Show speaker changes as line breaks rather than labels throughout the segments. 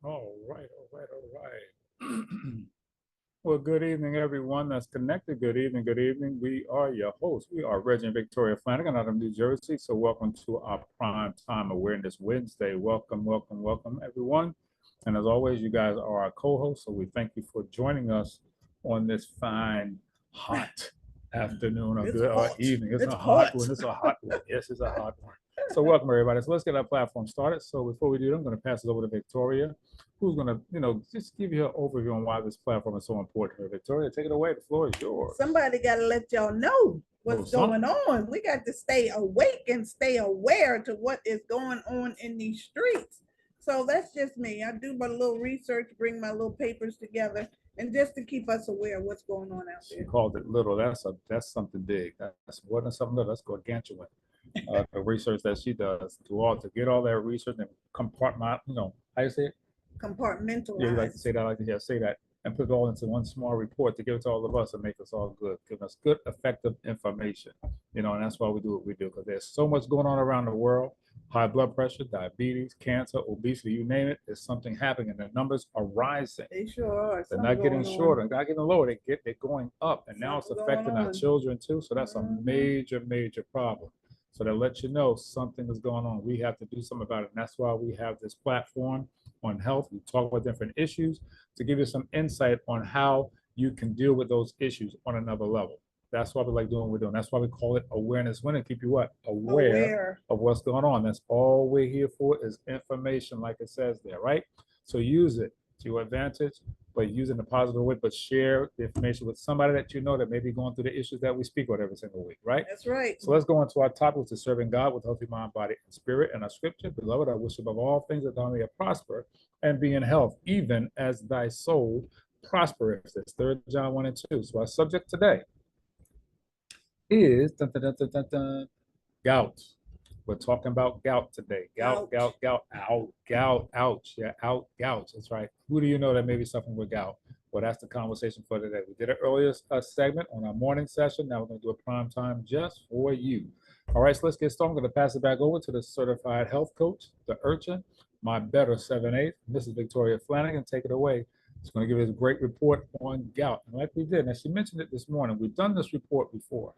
All right. Well, good evening, everyone that's connected. Good evening, good evening. We are your hosts. We are Reggie and Victoria Flanagan out of New Jersey. So, welcome to our Prime Time Awareness Wednesday. Welcome, welcome, welcome, everyone. And as always, you guys are our co hosts. So, we thank you for joining us on this fine, hot afternoon or
It's
good or
hot.
evening. It's
It's
a hot
hot.
one. It's a hot one. Yes, it's a hot one. So, welcome, everybody. So, let's get our platform started. So, before we do that, I'm going to pass it over to Victoria, who's going to, just give you an overview on why this platform is so important here. Victoria, take it away. The floor is yours.
Somebody got to let y'all know what's going on. We got to stay awake and stay aware to what is going on in these streets. So that's just me. I do my little research, bring my little papers together, and just to keep us aware of what's going on out
She
there.
called it little. That's something big. That's more than something little. That's gargantuan. The research that she does to get all that research and compartment, how you say it? Yeah, you like to
Compartmentalize.
say that. I like to hear say that and put it all into one small report to give it to all of us and make us all good, give us good, effective information. And that's why we do what we do because there's so much going on around the world. High blood pressure, diabetes, cancer, obesity, you name it, there's something happening and the numbers are rising.
They sure are.
They're
Something
not getting
going on.
shorter, they're not getting lower, they're going up. And now it's
Something going
affecting our
on.
children too. So that's a
Mhm.
major, major problem. So that lets you know something is going on. We have to do something about it. And that's why we have this platform on health. We talk about different issues to give you some insight on how you can deal with those issues on another level. That's why we like doing what we're doing. That's why we call it awareness winning. Keep you what? Aware
Aware.
of what's going on. That's all we're here for is information, like it says there, right? So use it to your advantage, but use it in a positive way, but share the information with somebody that you know that may be going through the issues that we speak about every single week, right?
That's right.
So let's go into our topic, which is serving God with healthy mind, body, and spirit. And our scripture, beloved, I wish above all things that thou may prosper and be in health, even as thy soul prospereth. That's 3 John 1 and 2. So our subject today is dun, dun, dun, dun, dun, dun, gout. We're talking about gout today. Gout,
Gout.
gout, gout, out, gout, ouch. Yeah, out, gout. That's right. Who do you know that may be suffering with gout? Well, that's the conversation for today. We did an earlier segment on our morning session. Now we're going to do a prime time just for you. All right, so let's get started. I'm going to pass it back over to the certified health coach, the urchin, my better 7/8, Mrs. Victoria Flanagan. Take it away. She's going to give us a great report on gout. And like we did, and she mentioned it this morning, we've done this report before.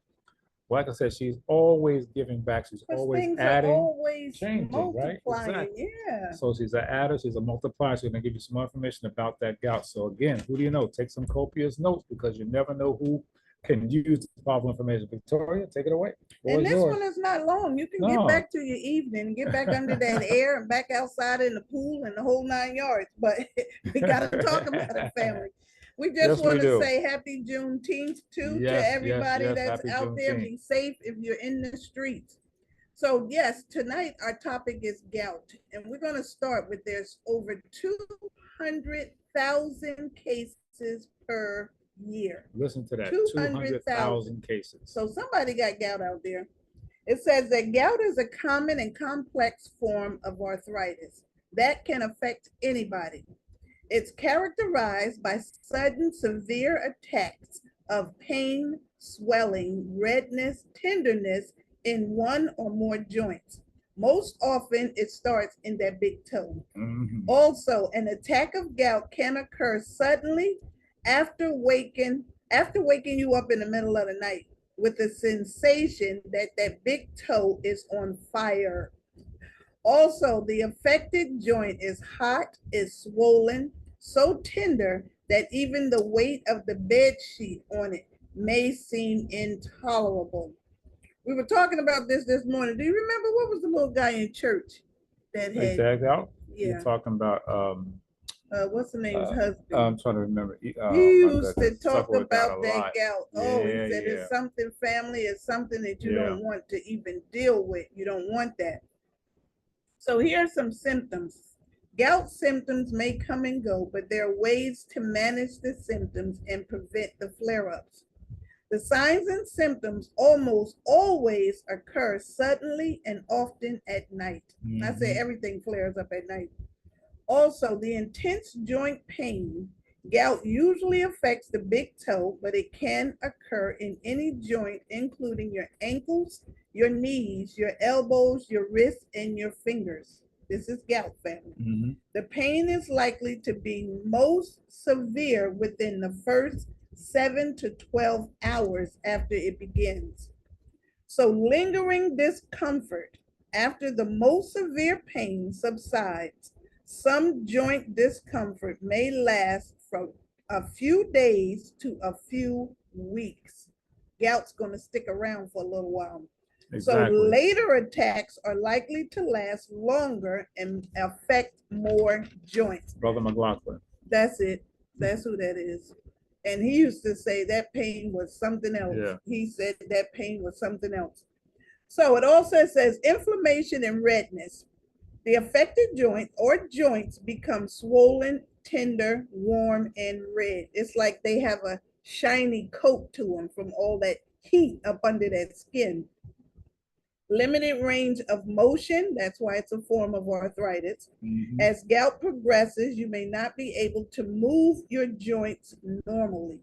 Like I said, she's always giving back. She's always
Things
adding,
are always
changing, right?
multiplying.
Exactly.
Yeah.
So she's an adder, she's a multiplier. She's going to give you some more information about that gout. So again, who do you know? Take some copious notes because you never know who can use the powerful information. Victoria, take it away.
And this
Yours.
one is not long. You can get back to your evening, get back under that air and back outside in the pool and the whole 9 yards. But we got to talk about it, family. We just
Yes, we
want to
do.
say happy Juneteenth too to
Yes, yes,
everybody
yes.
that's
Happy
out there.
Juneteenth.
Be safe if you're in the streets. So yes, tonight our topic is gout, and we're going to start with there's over 200,000 cases per year.
Listen to that.
200,000
cases.
So somebody got gout out there. It says that gout is a common and complex form of arthritis that can affect anybody. It's characterized by sudden severe attacks of pain, swelling, redness, tenderness in one or more joints. Most often, it starts in that big toe.
Mhm.
Also, an attack of gout can occur suddenly after waking you up in the middle of the night with the sensation that that big toe is on fire. Also, the affected joint is hot, is swollen, so tender that even the weight of the bed sheet on it may seem intolerable. We were talking about this morning. Do you remember what was the little guy in church that
They
had?
tagged out. You're
Yeah.
talking about
What's the name's husband?
I'm trying to remember.
He
My
used to
goodness,
talk
suffer with that
about
a
that
lot.
gout. Oh, he said it's something family, it's something that you
Yeah.
don't want to even deal with. You don't want that. So here are some symptoms. Gout symptoms may come and go, but there are ways to manage the symptoms and prevent the flare-ups. The signs and symptoms almost always occur suddenly and often at night. I say everything flares up at night. Also, the intense joint pain. Gout usually affects the big toe, but it can occur in any joint, including your ankles, your knees, your elbows, your wrists, and your fingers. This is gout family.
Mm-hmm.
The pain is likely to be most severe within the first 7 to 12 hours after it begins. So lingering discomfort after the most severe pain subsides, some joint discomfort may last from a few days to a few weeks. Gout's going to stick around for a little while. So
Exactly.
later attacks are likely to last longer and affect more joints.
Brother McLaughlin.
That's it. That's who that is. And he used to say that pain was something else.
Yeah.
He said that pain was something else. So it also says inflammation and redness. The affected joint or joints become swollen, tender, warm, and red. It's like they have a shiny coat to them from all that heat up under that skin. Limited range of motion, that's why it's a form of arthritis.
Mm-hmm.
As gout progresses, you may not be able to move your joints normally.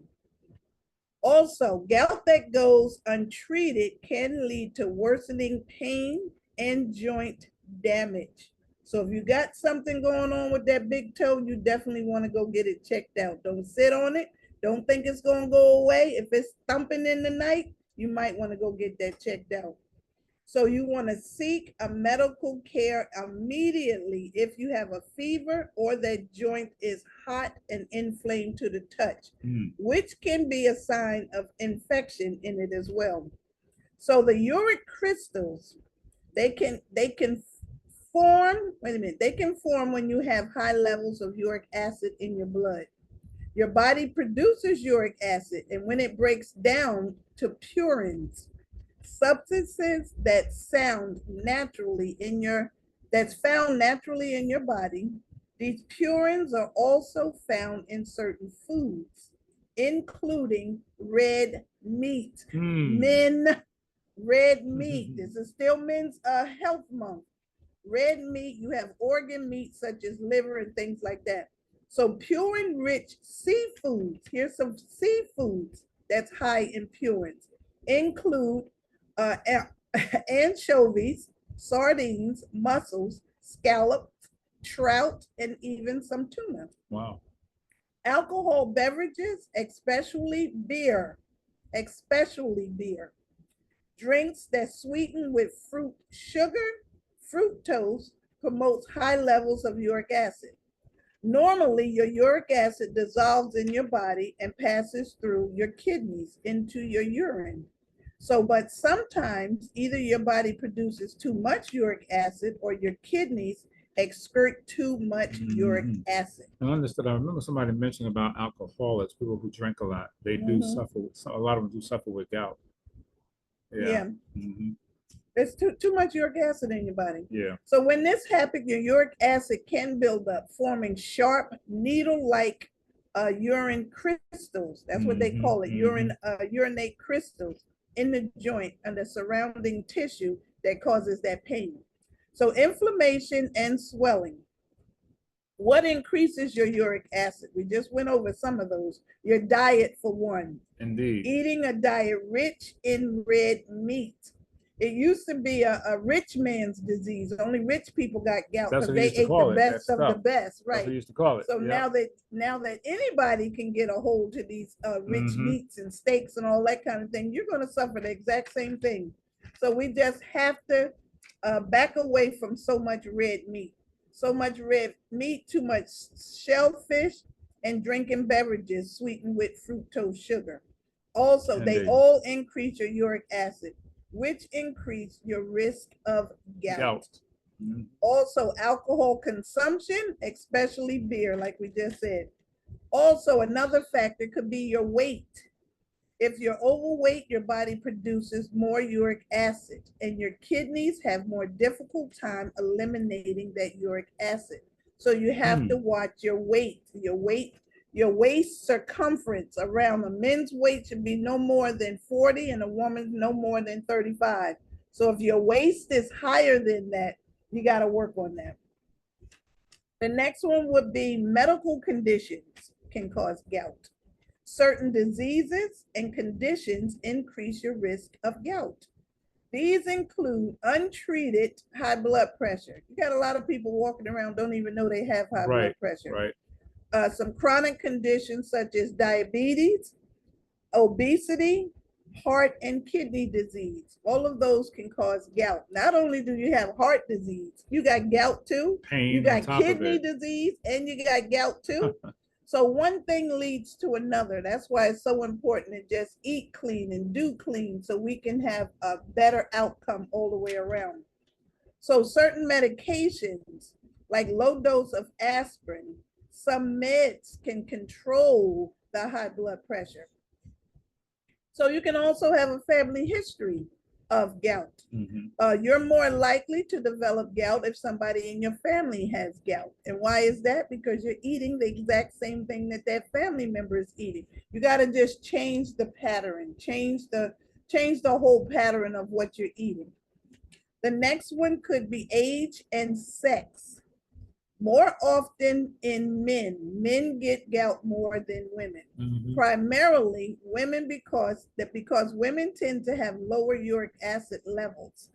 Also, gout that goes untreated can lead to worsening pain and joint damage. So if you got something going on with that big toe, you definitely want to go get it checked out. Don't sit on it. Don't think it's going to go away. If it's thumping in the night, you might want to go get that checked out. So you want to seek a medical care immediately if you have a fever or that joint is hot and inflamed to the touch, which can be a sign of infection in it as well. So the uric crystals, they can form, they can form when you have high levels of uric acid in your blood. Your body produces uric acid, and when it breaks down to purines, substances that's found naturally in your body, these purines are also found in certain foods, including red meat. Men, red meat. This is still men's health month. Red meat, you have organ meat such as liver and things like that. So purine-rich seafoods, here's some seafoods that's high in purines, include anchovies, sardines, mussels, scallops, trout, and even some tuna.
Wow.
Alcohol beverages, especially beer, drinks that sweeten with fruit sugar, fructose, promotes high levels of uric acid. Normally, your uric acid dissolves in your body and passes through your kidneys into your urine. So, but sometimes either your body produces too much uric acid or your kidneys excrete too much uric acid.
I understood. I remember somebody mentioning about alcoholics, people who drink a lot. They do suffer. A lot of them do suffer with gout.
Yeah. There's too much uric acid in your body.
Yeah.
So when this happens, your uric acid can build up, forming sharp needle-like urine crystals. That's what they call it, urinate crystals in the joint and the surrounding tissue that causes that pain. So inflammation and swelling. What increases your uric acid? We just went over some of those. Your diet, for one.
Indeed.
Eating a diet rich in red meat. It used to be a rich man's disease. Only rich people got gout because they ate the best of the best, right?
That's what we used to call it.
So now that anybody can get a hold to these rich meats and steaks and all that kind of thing, you're going to suffer the exact same thing. So we just have to back away from so much red meat. So much red meat, too much shellfish, and drinking beverages sweetened with fructose sugar. Also, they all increase your uric acid, which increase your risk of gout. Also, alcohol consumption, especially beer, like we just said. Also, another factor could be your weight. If you're overweight, your body produces more uric acid, and your kidneys have more difficult time eliminating that uric acid. So you have to watch your weight. Your waist circumference around a men's weight should be no more than 40 and a woman's no more than 35. So if your waist is higher than that, you got to work on that. The next one would be medical conditions can cause gout. Certain diseases and conditions increase your risk of gout. These include untreated high blood pressure. You got a lot of people walking around don't even know they have high blood pressure.
Right.
Some chronic conditions such as diabetes, obesity, heart and kidney disease. All of those can cause gout. Not only do you have heart disease, you got gout too.
Pain
you got
on top
kidney
of it.
disease and you got gout too. So one thing leads to another. That's why it's so important to just eat clean and do clean so we can have a better outcome all the way around. So certain medications like low dose of aspirin, some meds can control the high blood pressure. So you can also have a family history of gout. You're more likely to develop gout if somebody in your family has gout. And why is that? Because you're eating the exact same thing that that family member is eating. You got to just change the pattern, change the whole pattern of what you're eating. The next one could be age and sex. More often in men, men get gout more than women. Primarily women because women tend to have lower uric acid levels.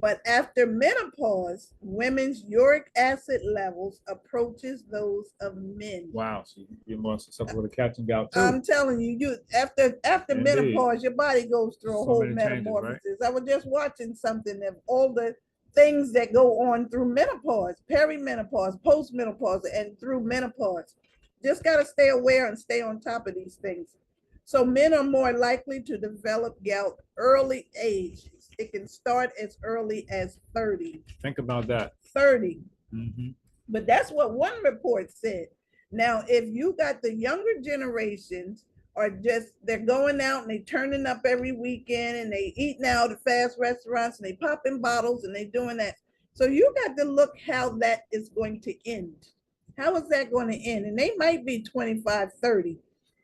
But after menopause, women's uric acid levels approaches those of men.
Wow, so you're more susceptible to catching gout too.
I'm telling you, after
Indeed.
menopause, your body goes through a whole metamorphosis. Changes, right? I was just watching something of all the things that go on through menopause, perimenopause, postmenopause, and through menopause. Just got to stay aware and stay on top of these things. So men are more likely to develop gout early age. It can start as early as 30.
Think about that.
30. But that's what one report said. Now, if you got the younger generations are just, they're going out and they turning up every weekend and they eating out at fast restaurants and they popping bottles and they doing that. So you got to look how that is going to end. How is that going to end? And they might be 25, 30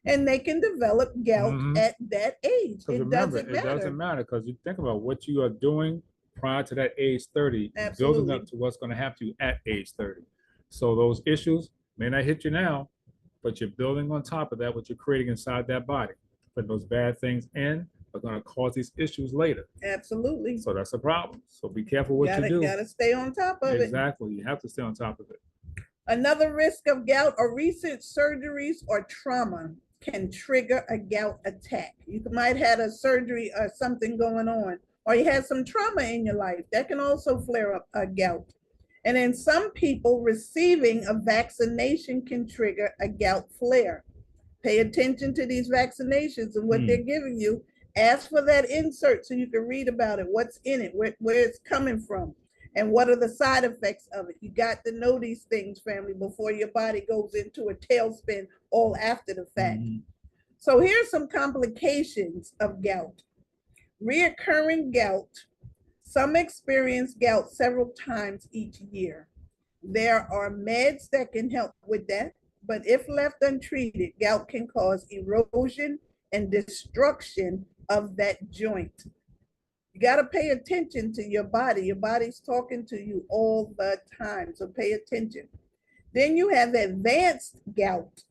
and they can develop gout at that age.
It doesn't matter because you think about what you are doing prior to that age 30, building up to what's going to happen to you at age 30. So those issues may not hit you now, but you're building on top of that, what you're creating inside that body. But those bad things in are going to cause these issues later.
Absolutely.
So that's a problem. So be careful what you do.
Got to stay on top of it.
Exactly. You have to stay on top of it.
Another risk of gout are recent surgeries or trauma can trigger a gout attack. You might have a surgery or something going on, or you had some trauma in your life. That can also flare up a gout. And in some people, receiving a vaccination can trigger a gout flare. Pay attention to these vaccinations and what they're giving you. Ask for that insert so you can read about it, what's in it, where it's coming from, and what are the side effects of it. You got to know these things, family, before your body goes into a tailspin all after the fact. So here's some complications of gout. Reoccurring gout. Some experience gout several times each year. There are meds that can help with that, but if left untreated, gout can cause erosion and destruction of that joint. You got to pay attention to your body. Your body's talking to you all the time, so pay attention. Then you have advanced gout.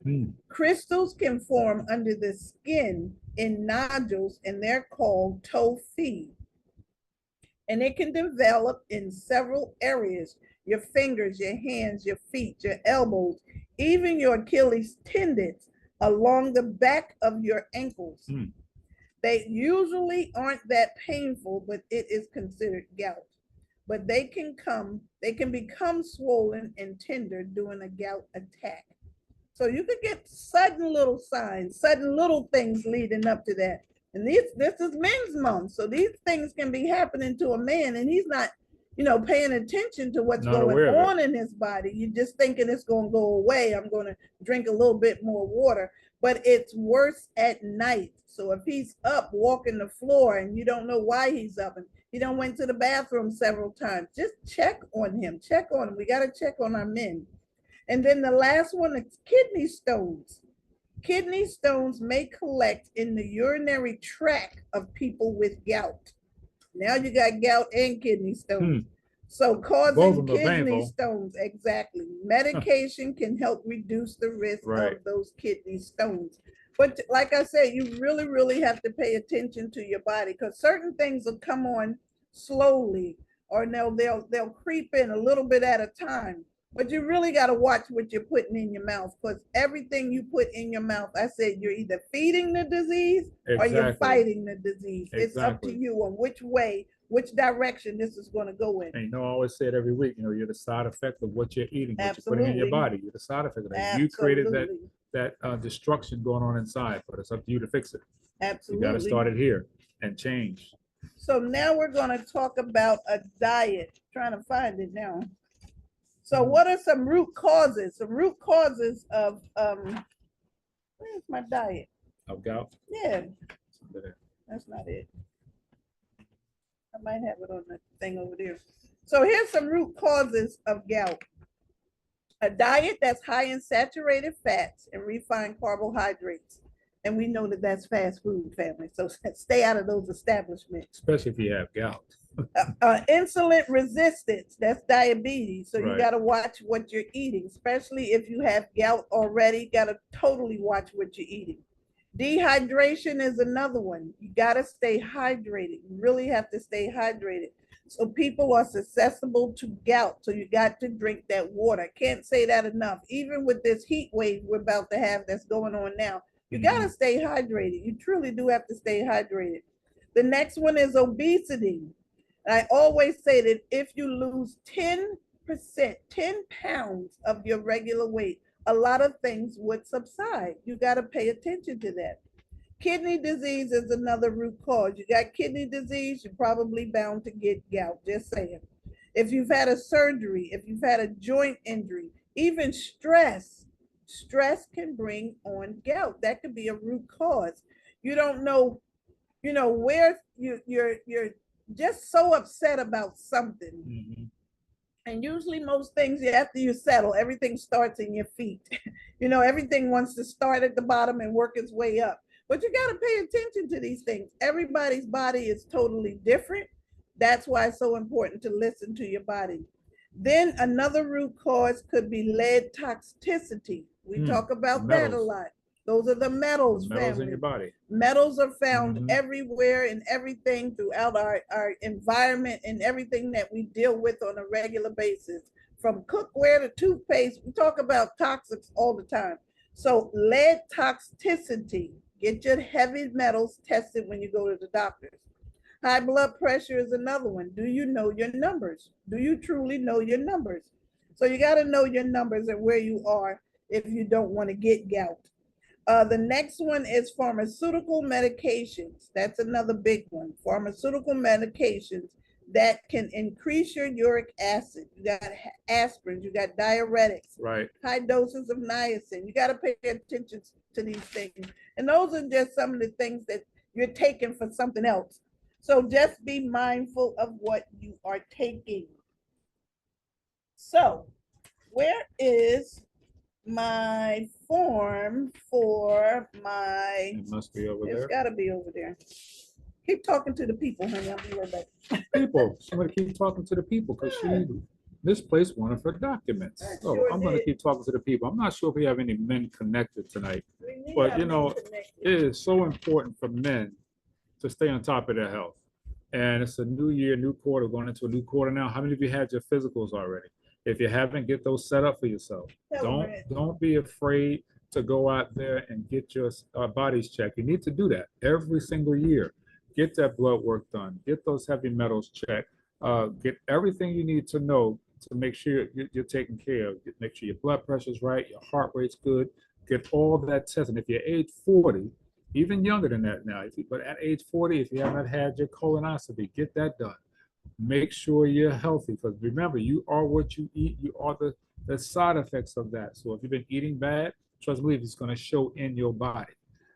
Crystals can form under the skin in nodules, and they're called tophi. And it can develop in several areas: your fingers, your hands, your feet, your elbows, even your Achilles tendons along the back of your ankles. They usually aren't that painful, but it is considered gout. But they can become swollen and tender during a gout attack. So you could get sudden little signs, sudden little things leading up to that. And this is Men's Month, so these things can be happening to a man, and he's not, paying attention to what's going on in his body. You're just thinking it's going to go away. I'm going to drink a little bit more water, but it's worse at night. So if he's up walking the floor and you don't know why he's up and he done went to the bathroom several times, just check on him. Check on him. We got to check on our men. And then the last one is kidney stones. Kidney stones may collect in the urinary tract of people with gout. Now you got gout and kidney stones. So causing kidney stones, exactly. Medication can help reduce the risk of those kidney stones. But like I said, you really, really have to pay attention to your body because certain things will come on slowly, or they'll creep in a little bit at a time. But you really got to watch what you're putting in your mouth, because everything you put in your mouth, I said, you're either feeding the disease or you're
Exactly.
fighting the disease. It's up to
Exactly.
you on which way, which direction this is going to go in.
And I always say it every week, you're the side effect of what you're eating, what you're putting in your
Absolutely.
body. You're the side effect of that. You created that
Absolutely.
destruction going on inside, but it's up to you to fix it. You got to
Absolutely.
start it here and change.
So now we're going to talk about a diet. Trying to find it now. So what are some root causes? Some root causes of where's my diet?
Of gout?
Yeah, that's not it. I might have it on the thing over there. So here's some root causes of gout. A diet that's high in saturated fats and refined carbohydrates. And we know that that's fast food, family. So stay out of those establishments.
Especially if you have gout.
Insulin resistance, that's diabetes. So you
Right.
got to watch what you're eating, especially if you have gout already. Got to totally watch what you're eating. Dehydration is another one. You got to stay hydrated. You really have to stay hydrated. So people are susceptible to gout. So you got to drink that water. Can't say that enough. Even with this heat wave we're about to have that's going on now, you got to stay hydrated. You truly do have to stay hydrated. The next one is obesity. I always say that if you lose 10%, 10 pounds of your regular weight, a lot of things would subside. You got to pay attention to that. Kidney disease is another root cause. You got kidney disease, you're probably bound to get gout, just saying. If you've had a surgery, if you've had a joint injury, even stress can bring on gout. That could be a root cause. You don't know, where you're just so upset about something. And usually most things, after you settle, everything starts in your feet. Everything wants to start at the bottom and work its way up. But you got to pay attention to these things. Everybody's body is totally different. That's why it's so important to listen to your body. Then another root cause could be lead toxicity. We talk about that a lot. Those are the metals,
metals in your body.
Metals are found everywhere and everything throughout our environment and everything that we deal with on a regular basis. From cookware to toothpaste, we talk about toxics all the time. So lead toxicity, get your heavy metals tested when you go to the doctors. High blood pressure is another one. Do you know your numbers? Do you truly know your numbers? So you got to know your numbers and where you are if you don't want to get gout. The next one is pharmaceutical medications. That's another big one. Pharmaceutical medications that can increase your uric acid. You got aspirin, you got diuretics,
right?
High doses of niacin. You got to pay attention to these things. And those are just some of the things that you're taking for something else. So just be mindful of what you are taking. So where is my form for my,
it must be over there.
It's got to be over there. Keep talking to the people, honey. I'll be right back.
People, somebody keep talking to the people, because she misplaced one of her documents. So sure I'm going to keep talking to the people. I'm not sure if we have any men connected tonight, but it is so important for men to stay on top of their health. And it's a new year, new quarter, going into a new quarter now. How many of you had your physicals already? If you haven't, get those set up for yourself. Don't be afraid to go out there and get your bodies checked. You need to do that every single year. Get that blood work done. Get those heavy metals checked. Get everything you need to know to make sure you're taken care of. Make sure your blood pressure's right, your heart rate's good. Get all that tested. If you're age 40, even younger than that now, but at age 40, if you haven't had your colonoscopy, get that done. Make sure you're healthy, because remember, you are what you eat. You are the side effects of that. So if you've been eating bad, trust me, it's going to show in your body.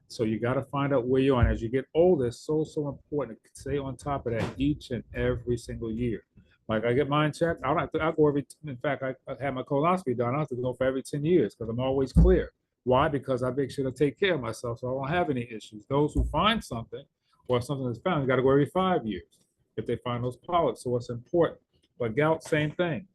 So you got to find out where you are. And as you get older, it's so important to stay on top of that each and every single year. Like I get mine checked. I go in fact, I had my colonoscopy done. I have to go for every 10 years because I'm always clear. Why? Because I make sure to take care of myself so I don't have any issues. Those who find something or something that's found, you got to go every 5 years if they find those polyps. So it's important. But gout, same thing.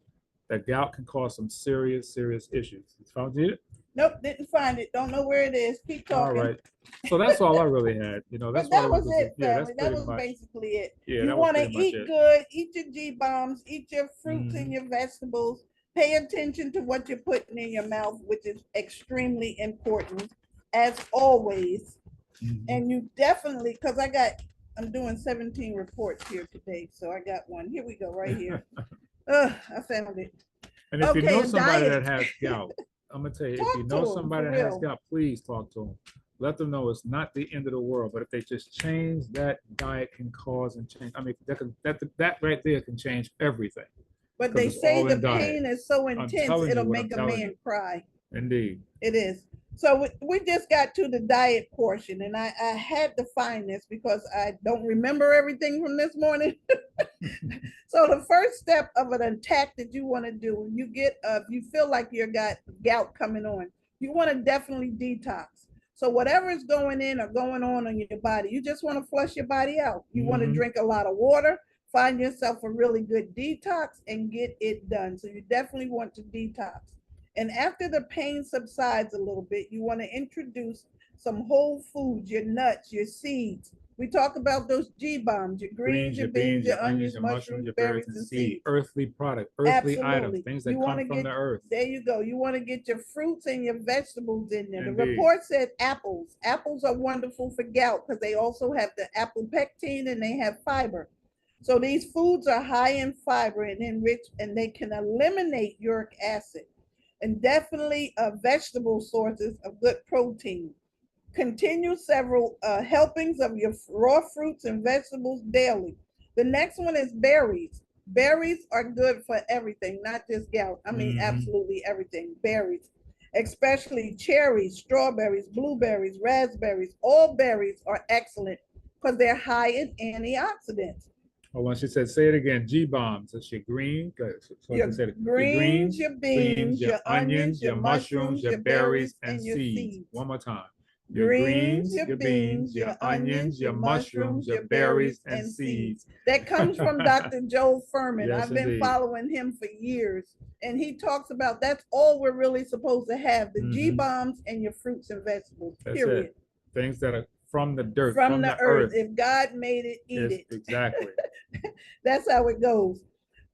That gout can cause some serious issues. You found it?
Nope, didn't find it. Don't know where it is. Keep
All
talking.
right. So that's all I really had. That's
But
what I
that was
wanted to say.
it,
Yeah, that's
family. That
pretty
was
much.
basically it.
Yeah,
You
that was
want to
pretty much
eat
it.
good, eat your G bombs, eat your fruits and
Hmm.
your vegetables. Pay attention to what you're putting in your mouth, which is extremely important, as always.
Hmm.
And you definitely, because I'm doing 17 reports here today. So I got one. Here we go, right here. I found it.
And if you
Okay,
know
a
somebody
diet.
that has gout, I'm gonna tell you, if you
Talk
know
to them
somebody
for
that has
real.
gout, please talk to them. Let them know it's not the end of the world, but if they just change that diet can cause and change. I mean, that right there can change everything
But
because
they
it's
say
all
the
in diet.
pain is so
I'm
intense,
telling you
it'll
what I'm
make a
telling
man
you.
cry.
Indeed.
It is. So we just got to the diet portion, and I had to find this because I don't remember everything from this morning. So the first step of an attack that you want to do when you get if you feel like you got gout coming on, you want to definitely detox. So whatever is going in or going on in your body, you just want to flush your body out. You want to
Hmm.
drink a lot of water, find yourself a really good detox and get it done. So you definitely want to detox. And after the pain subsides a little bit, you want to introduce some whole foods, your nuts, your seeds. We talk about those G bombs, your greens,
Greens,
your
your
beans,
beans,
your
your onions,
onions,
your mushrooms,
mushrooms,
your berries,
berries,
and
and
seed.
seeds.
Earthly product, earthly items,
Absolutely.
things
You
that
want
come
to
from
get,
the earth.
there you go. You want to get your fruits and your vegetables in there. The
Indeed.
report said apples. Apples are wonderful for gout because they also have the apple pectin and they have fiber. So these foods are high in fiber and enriched, and they can eliminate uric acid. And definitely vegetable sources of good protein. Continue several helpings of your raw fruits and vegetables daily. The next one is berries. Berries are good for everything, not just gout. I mean,
Hmm.
absolutely everything. Berries, especially cherries, strawberries, blueberries, raspberries. All berries are excellent because they're high in antioxidants.
Oh, when she said, say it again, G bombs. It's your green, so I can
Your
say it. Your
greens,
greens,
your
beans,
beans,
your
your
onions,
onions,
your
your
mushrooms,
mushrooms,
your
your
berries,
berries,
and
and your
seeds.
seeds.
One more time. Your
Greens,
greens,
your
your beans,
beans,
your
your
onions,
onions,
your
your
mushrooms,
mushrooms,
your
your
berries,
berries,
and
and seeds.
seeds.
That comes from Dr. Joe Furman.
Yes,
I've been
indeed.
following him for years, and he talks about that's all we're really supposed to have, the G
Hmm.
bombs and your fruits and vegetables,
That's
period.
it. Things that are from the dirt,
From
from
the
the
earth.
earth.
If God made it, eat
Is
it.
exactly.
That's how it goes.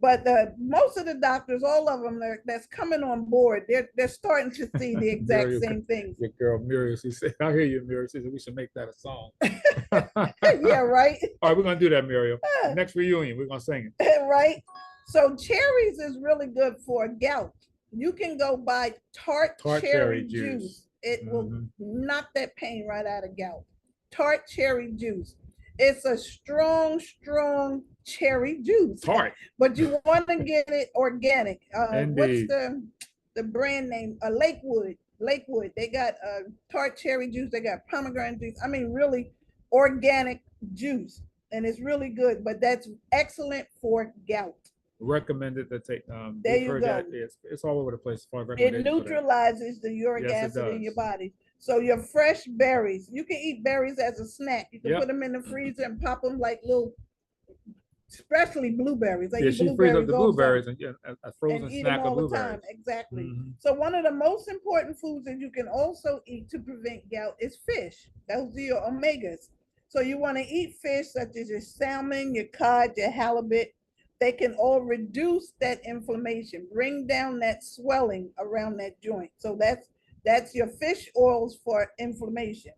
But most of the doctors, all of them that's coming on board, they're starting to see the exact
Muriel,
same things.
your girl Muriel, she said, I hear you, Muriel. She said, we should make that a song.
Yeah, right.
All right, we're going to do that, Muriel. Next reunion, we're going to sing it.
Right. So cherries is really good for gout. You can go buy tart
Cherry
cherry
juice.
juice. It will
Hmm.
knock that pain right out of gout. Tart cherry juice. It's a strong, strong cherry juice,
Tart.
but you want to get it organic. What's
Indeed.
the brand name? Lakewood. Lakewood. They got tart cherry juice. They got pomegranate juice. I mean, really organic juice, and it's really good. But that's excellent for gout.
Recommended to take.
There
We've
you
heard
go.
that it's all over the place as far as
It
recommendations for that.
neutralizes the uric
Yes, it
acid in your
does.
body. So your fresh berries, you can eat berries as a snack. You can
Yep.
put them in the freezer and pop them like little, especially blueberries. I
Yeah,
eat
she frees up
blueberries
the
all summer
blueberries and yeah, a frozen
and eat them
snack of
all the time.
blueberries.
Exactly.
Hmm.
So one of the most important foods that you can also eat to prevent gout is fish. Those are your omegas. So you want to eat fish such as your salmon, your cod, your halibut. They can all reduce that inflammation, bring down that swelling around that joint. So that's your fish oils for inflammation.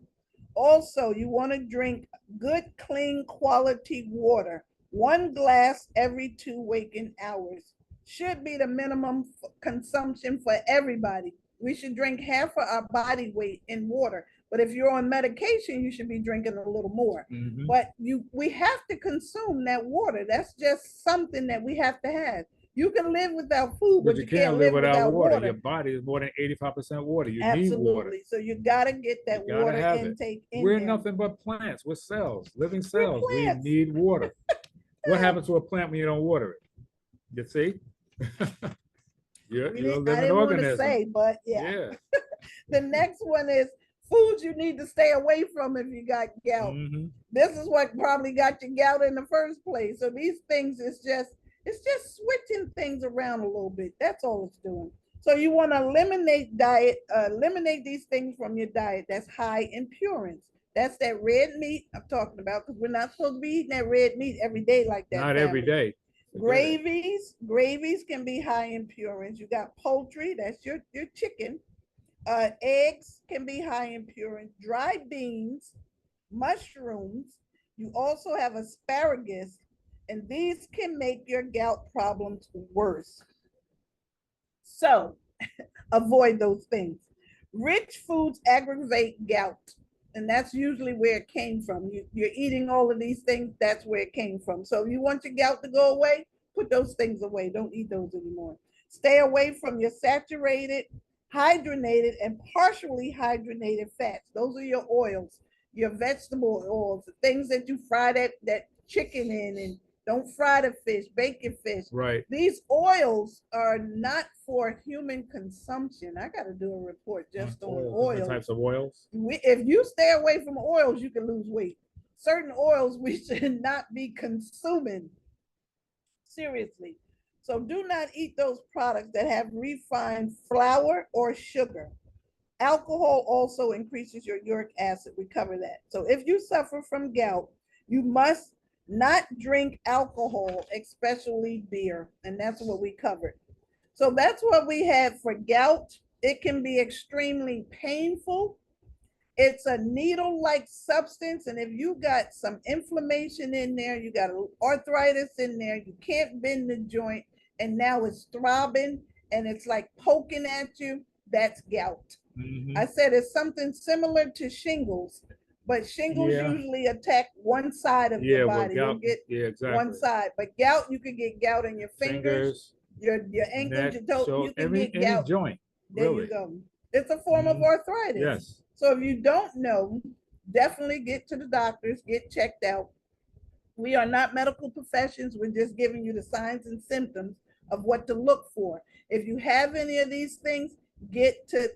Also, you want to drink good, clean, quality water. 1 glass every 2 waking hours should be the minimum consumption for everybody. We should drink half of our body weight in water. But if you're on medication, you should be drinking a little more.
Hmm.
But we have to consume that water. That's just something that we have to have. You can live without food,
But
but
you
you
can't
can't
live
live
without
without
water. Your
water.
body is more than 85% water. You need water.
Absolutely. So you got to get
You
that
gotta
water
have it.
intake in
We're
there.
nothing but plants. We're cells, living
We're
cells. We
plants.
need water. What happens to a plant when you don't water it? You see? You're a
I
living
didn't want to
organism.
say, but yeah.
Yeah.
The next one is foods you need to stay away from if you got gout.
Hmm.
This is what probably got you gout in the first place. So these things it's just switching things around a little bit. That's all it's doing. So you want to eliminate these things from your diet that's high in purines. That's that red meat I'm talking about, because we're not supposed to be eating that red meat every day like that.
Not every day.
Gravies can be high in purines. You got poultry, that's your chicken. Eggs can be high in purines. Dried beans, mushrooms. You also have asparagus, and these can make your gout problems worse. So avoid those things. Rich foods aggravate gout, and that's usually where it came from. You're eating all of these things, that's where it came from. So if you want your gout to go away, put those things away. Don't eat those anymore. Stay away from your saturated, hydrogenated, and partially hydrogenated fats. Those are your oils, your vegetable oils, the things that you fry that chicken in, and don't fry the fish, bake your fish.
Right.
These oils are not for human consumption. I got to do a report just on oils.
Types of oils.
If you stay away from oils, you can lose weight. Certain oils we should not be consuming. Seriously. So do not eat those products that have refined flour or sugar. Alcohol also increases your uric acid. We cover that. So if you suffer from gout, you must not drink alcohol, especially beer. And that's what we covered. So that's what we had for gout. It can be extremely painful. It's a needle-like substance. And if you got some inflammation in there, you got arthritis in there, you can't bend the joint, and now it's throbbing and it's like poking at you, that's gout. I said it's something similar to shingles, but shingles usually attack one side of your body.
Gout,
you'll get one side, but gout, you can get gout in your fingers, your ankles, your toes. You can get gout.
Joint.
There you go. It's a form of arthritis.
Yes.
So if you don't know, definitely get to the doctors, get checked out. We are not medical professions. We're just giving you the signs and symptoms of what to look for. If you have any of these things, get to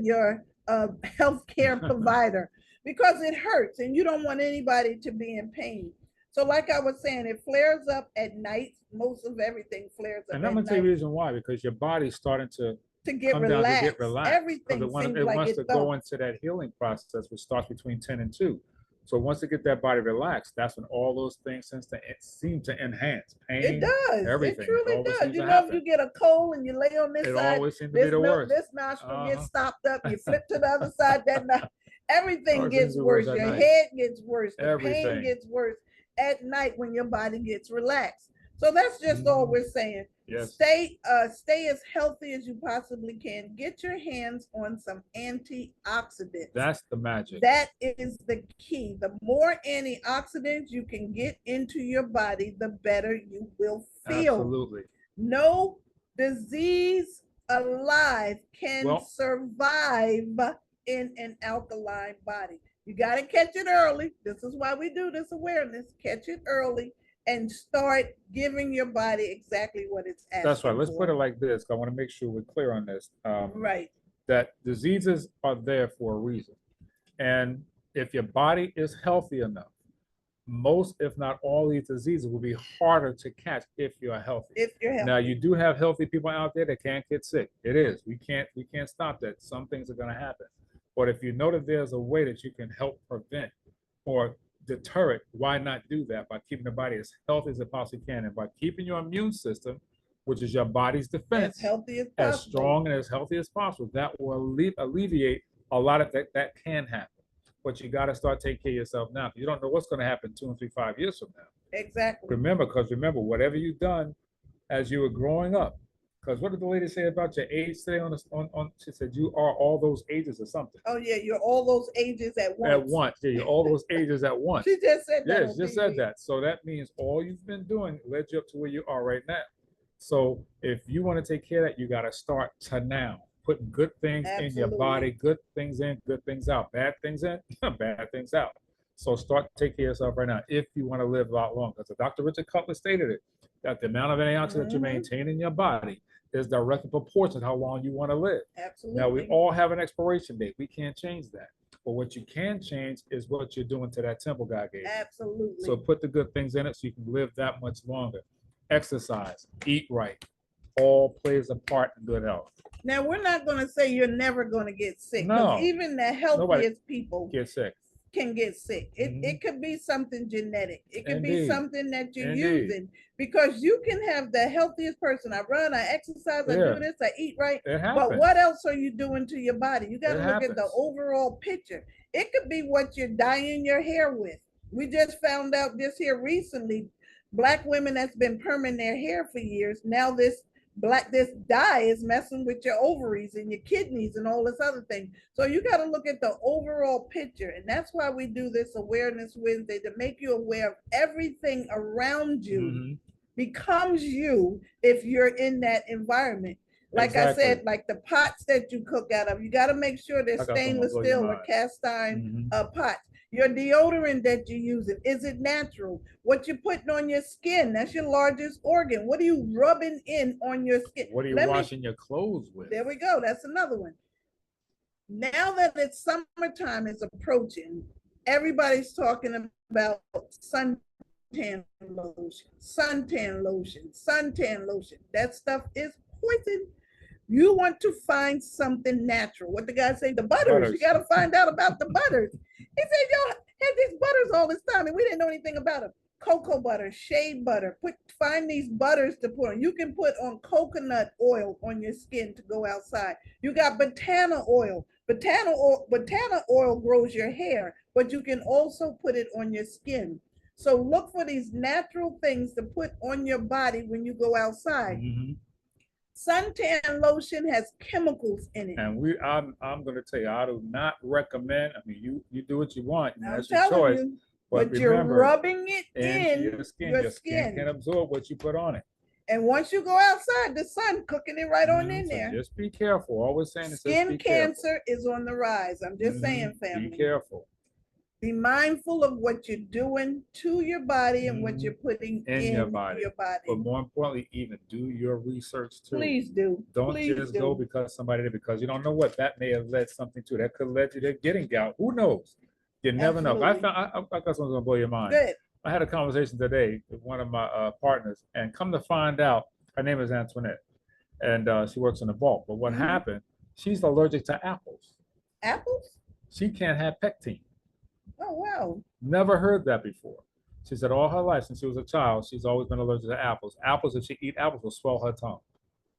your healthcare provider, because it hurts and you don't want anybody to be in pain. So like I was saying, it flares up at night. Most of everything flares up.
And I'm going to tell you the reason why, because your body's starting to
get relaxed.
Everything it wants to go into that healing process, which starts between 10 and 2. So once it get that body relaxed, that's when all those things seem to enhance pain.
It does.
Everything.
It truly does. You know, if you get a cold and you lay on this side,
always seems to be the worst.
This nostril gets stopped up. You flip to the other side. Everything gets worse. Your head gets worse. The pain gets worse at night when your body gets relaxed. So that's just all we're saying.
Yes.
Stay as healthy as you possibly can. Get your hands on some antioxidants.
That's the magic.
That is the key. The more antioxidants you can get into your body, the better you will feel.
Absolutely.
No disease alive can survive in an alkaline body. You got to catch it early. This is why we do this awareness. Catch it early and start giving your body exactly what it's asking.
That's right. Let's put it like this. I want to make sure we're clear on this.
Right.
That diseases are there for a reason. And if your body is healthy enough, most, if not all, these diseases will be harder to catch if you're healthy.
If you're healthy.
Now, you do have healthy people out there that can't get sick. It is. We can't stop that. Some things are going to happen. But if you know that there's a way that you can help prevent or deter it, why not do that by keeping the body as healthy as it possibly can, and by keeping your immune system, which is your body's defense,
as healthy as possible,
as strong and as healthy as possible. That will alleviate a lot of that can happen. But you got to start taking care of yourself now. You don't know what's going to happen 2 and 3, 5 years from now.
Exactly.
Remember, whatever you've done as you were growing up, because what did the lady say about your age today on she said you are all those ages or something.
Oh yeah, you're all those ages at once.
At once. Yeah, you're all those ages at once.
She just said that.
Yes, just said that. So that means all you've been doing led you up to where you are right now. So if you want to take care of that, you got to start to now. Putting good things in your body, good things in, good things out, bad things in, bad things out. So start to take care of yourself right now if you want to live a lot longer. Because Dr. Richard Cutler stated it, that the amount of antioxidants you maintain in your body is directly proportional to how long you want to live.
Absolutely.
Now, we all have an expiration date. We can't change that. But what you can change is what you're doing to that temple God gave you.
Absolutely.
So put the good things in it so you can live that much longer. Exercise, eat right, all plays a part in good health.
Now, we're not going to say you're never going to get sick, because
No,
even the healthiest people
get sick.
can get sick. It could be something genetic. It could be
Indeed.
something that you're
Indeed.
using, because you can have the healthiest person. I run, I exercise, I
Yeah.
do this, I eat right.
It happens.
But what else are you doing to your body? You got to
It
look at the
happens.
overall picture. It could be what you're dyeing your hair with. We just found out this here recently, Black women that's been perming their hair for years, now this dye is messing with your ovaries and your kidneys and all this other thing. So you got to look at the overall picture, and that's why we do this Awareness Wednesday, to make you aware of everything around you becomes you if you're in that environment. Like
Exactly.
I said, like the pots that you cook out of, you got to make sure they're stainless steel or cast iron pots. Your deodorant that you're using, is it natural? What you're putting on your skin, that's your largest organ. What are you rubbing in on your skin?
What are you washing your clothes with?
There we go. That's another one. Now that it's summertime is approaching, everybody's talking about suntan lotion, suntan lotion, suntan lotion. That stuff is poison. You want to find something natural. What the guy say? The butters. You got to find out about the butters. He said, y'all had these butters all this time and we didn't know anything about them. Cocoa butter, shea butter. Find these butters to put on. You can put on coconut oil on your skin to go outside. You got botana oil. Botana oil grows your hair, but you can also put it on your skin. So look for these natural things to put on your body when you go outside. Suntan lotion has chemicals in it.
And I'm going to tell you, I do not recommend. I mean, you do what you want. That's
your
choice.
But you're rubbing it in
your skin. Your skin can absorb what you put on it.
And once you go outside, the sun cooking it right on in there.
Just be careful. Always saying
skin cancer is on the rise. I'm just saying, family.
Be careful.
Be mindful of what you're doing to your body and what you're putting in your body.
But more importantly, even do your research too.
Please do.
Don't just go because somebody did, because you don't know what that may have led something to. That could lead you to getting gout. Who knows? You never know. I got something gonna blow your mind.
Good.
I had a conversation today with one of my partners, and come to find out, her name is Antoinette, and she works in the vault. But what happened? She's allergic to apples.
Apples?
She can't have pectin.
Oh, wow.
Never heard that before. She said all her life since she was a child, she's always been allergic to apples. Apples, if she eat apples, will swell her tongue.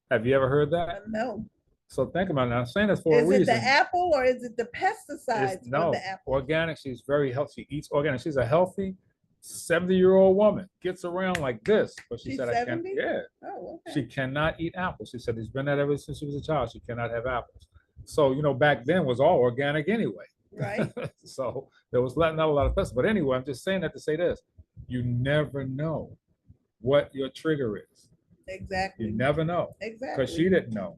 Have you ever heard that?
No.
So think about it. I'm saying this for a reason.
Is it the apple or is it the pesticides?
No,
the apple?
Organic. She's very healthy. She eats organic. She's a healthy 70-year-old woman. Gets around like this. But she said,
70?
I can't. Yeah.
Oh, okay.
She cannot eat apples. She said, it's been that ever since she was a child. She cannot have apples. So, back then was all organic anyway.
Right.
So there was not a lot of pesticides. But anyway, I'm just saying that to say this. You never know what your trigger is.
Exactly.
You never know.
Exactly.
Because she didn't know.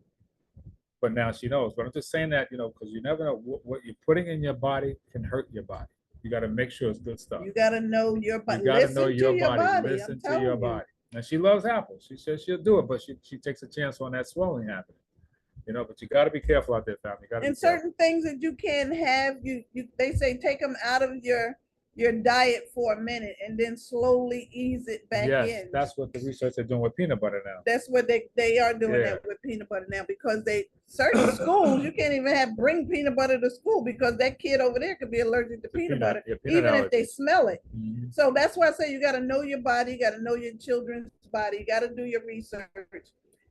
But now she knows. But I'm just saying that, because you never know what you're putting in your body can hurt your body. You got to make sure it's good stuff.
You got to know your body.
You got to know your body.
Listen
to your body. And she loves apples. She says she'll do it, but she takes a chance on that swelling happening. But you got to be careful out there, family.
And certain things that you can have, they say take them out of your diet for a minute and then slowly ease it back in.
Yes, that's what the research they're doing with peanut butter now.
That's what they are doing that with peanut butter now, because certain schools you can't even bring peanut butter to school because that kid over there could be allergic to peanut butter, even allergy. If they smell it. So that's why I say you got to know your body, you got to know your children's body, you got to do your research.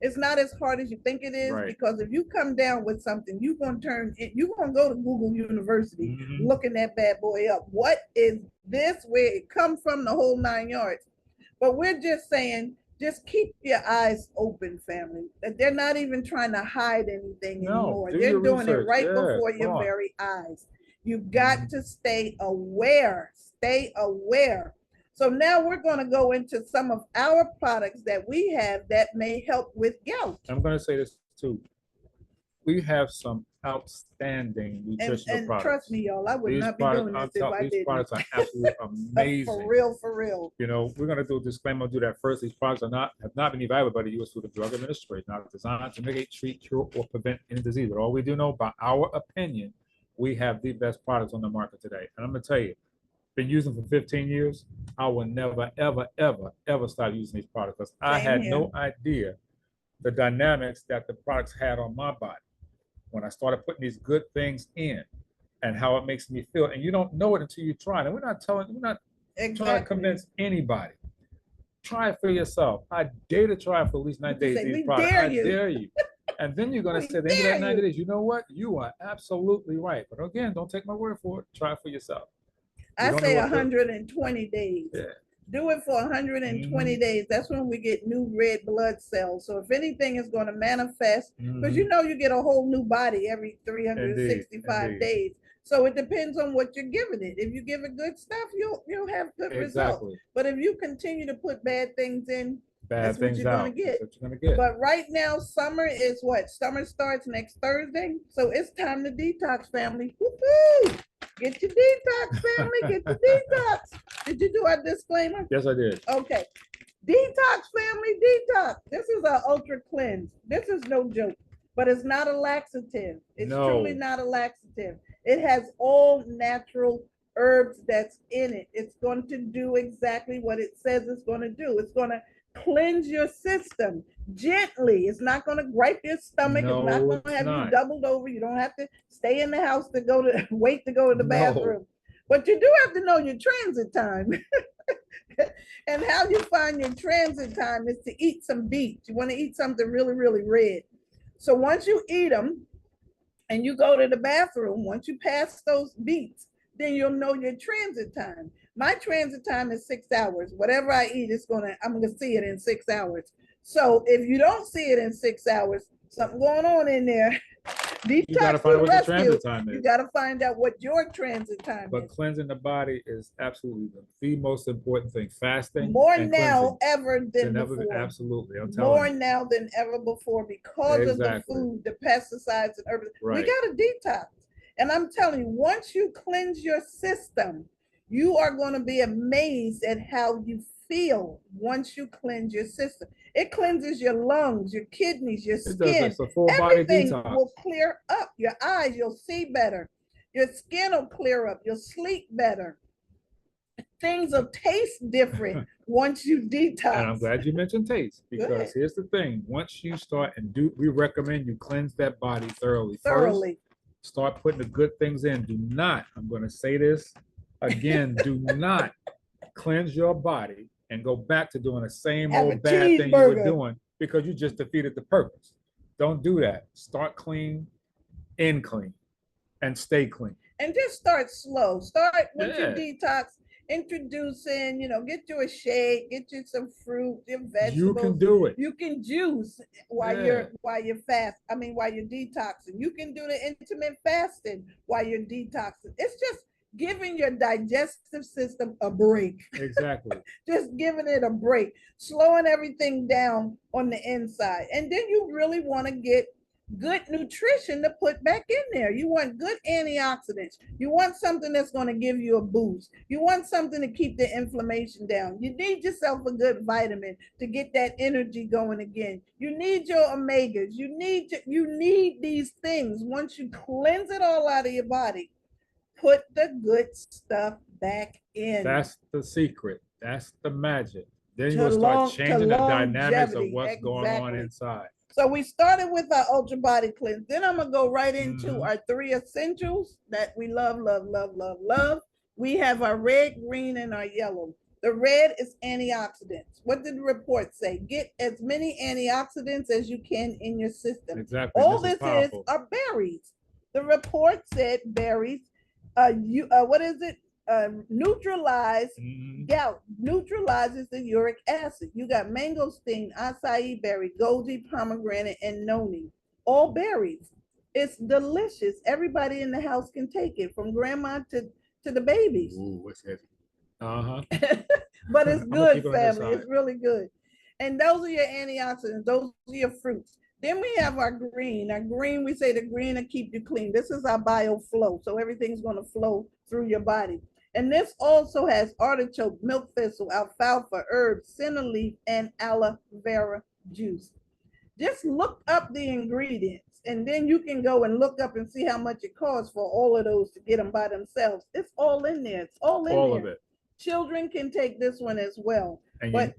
It's not as hard as you think it is, because if you come down with something, you're going to go to Google University, looking that bad boy up. What is this? Where it come from? The whole 9 yards. But we're just saying, just keep your eyes open, family. They're not even trying to hide anything anymore. They're doing it right before your very eyes. You've got to stay aware. Stay aware. So now we're going to go into some of our products that we have that may help with gout.
I'm going to say this too. We have some outstanding nutritional products.
Trust me, y'all, I would not be doing this if I didn't.
These products are absolutely amazing.
For real.
We're going to do a disclaimer, do that first. These products have not been evaluated by the U.S. Food and Drug Administration, not designed to mitigate, treat, cure, or prevent any disease. But all we do know, by our opinion, we have the best products on the market today. And I'm going to tell you, been using for 15 years. I will never, ever, ever, ever stop using these products because I had no idea the dynamics that the products had on my body when I started putting these good things in and how it makes me feel. And you don't know it until you try it. And we're not trying to
Exactly.
convince anybody. Try it for yourself. I dare to try it for at least 90 days.
Say,
These
"We
products.
dare
I
you."
dare you. And then you're going to
We
say, at the end of that
dare
90
you.
days, you know what? You are absolutely right. But again, don't take my word for it. Try it for yourself. You
I
don't
say
know what the-
120 days.
Yeah.
Do it for 120 days. That's when we get new red blood cells. So if anything is going to manifest, because you know you get a whole new body every 365
Indeed.
days. So it depends on what you're giving it. If you give it good stuff, you'll have good results. But if you continue to put bad things in, that's what you're going to get.
That's what you're going to get.
But right now, summer is what? Summer starts next Thursday. So it's time to detox, family. Woo-hoo! Get your detox, family. Get your detox. Did you do our disclaimer?
Yes, I did.
Okay. Detox, family, detox. This is an ultra cleanse. This is no joke, but it's not a laxative. It's truly not a laxative. It has all natural herbs that's in it. It's going to do exactly what it says it's going to do. It's going to cleanse your system gently. It's not going to gripe your stomach. It's not going to have you doubled over. You don't have to stay in the house to go to wait to go to the bathroom. But you do have to know your transit time. And how you find your transit time is to eat some beets. You want to eat something really, really red. So once you eat them and you go to the bathroom, once you pass those beets, then you'll know your transit time. My transit time is 6 hours. Whatever I eat, I'm gonna see it in 6 hours. So if you don't see it in 6 hours, something going on in there.
You gotta find out what your transit time is.
You gotta find out what your transit time is.
But cleansing the body is absolutely the most important thing. Fasting
more now ever than before.
Absolutely, I'm telling you.
More now than ever before because of the food, the pesticides and herbs. We gotta detox. And I'm telling you, once you cleanse your system, you are going to be amazed at how you feel once you cleanse your system. It cleanses your lungs, your kidneys, your skin.
It's a full body
Everything
detox.
will clear up. Your eyes, you'll see better. Your skin will clear up. You'll sleep better. Things will taste different once you detox.
And I'm glad you mentioned taste, because here's the thing. Once you start we recommend you cleanse that body thoroughly. First, start putting the good things in. Do not, I'm going to say this again, do not cleanse your body and go back to doing the same old bad thing you were doing, because you just defeated the purpose. Don't do that. Start clean, end clean, and stay clean.
And just start slow. Start with your detox, introducing, get you a shake, get you some fruit, your vegetables.
You can do it.
You can juice while you're while you're detoxing. You can do the intermittent fasting while you're detoxing. It's just giving your digestive system a break.
Exactly.
Just giving it a break, slowing everything down on the inside. And then you really want to get good nutrition to put back in there. You want good antioxidants. You want something that's going to give you a boost. You want something to keep the inflammation down. You need yourself a good vitamin to get that energy going again. You need your omegas. You need these things. Once you cleanse it all out of your body, put the good stuff back in.
That's the secret. That's the magic. Then you'll start changing the dynamics of what's going on inside.
So we started with our Ultra Body Cleanse. Then I'm going to go right into our 3 essentials that we love, love, love, love, love. We have our red, green, and our yellow. The red is antioxidants. What did the report say? Get as many antioxidants as you can in your system.
Exactly.
All this is are berries. The report said berries, neutralize gout, neutralizes the uric acid. You got mangosteen, acai berry, goji, pomegranate, and noni. All berries. It's delicious. Everybody in the house can take it, from grandma to the babies.
Ooh, what's heavy?
But it's good, family. It's really good. And those are your antioxidants. Those are your fruits. Then we have our green. Our green, we say the green will keep you clean. This is our bioflow. So everything's going to flow through your body. And this also has artichoke, milk thistle, alfalfa, herbs, senna leaf, and aloe vera juice. Just look up the ingredients, and then you can go and look up and see how much it costs for all of those to get them by themselves. It's all in there. It's all in there. All of it. Children can take this one as well.
And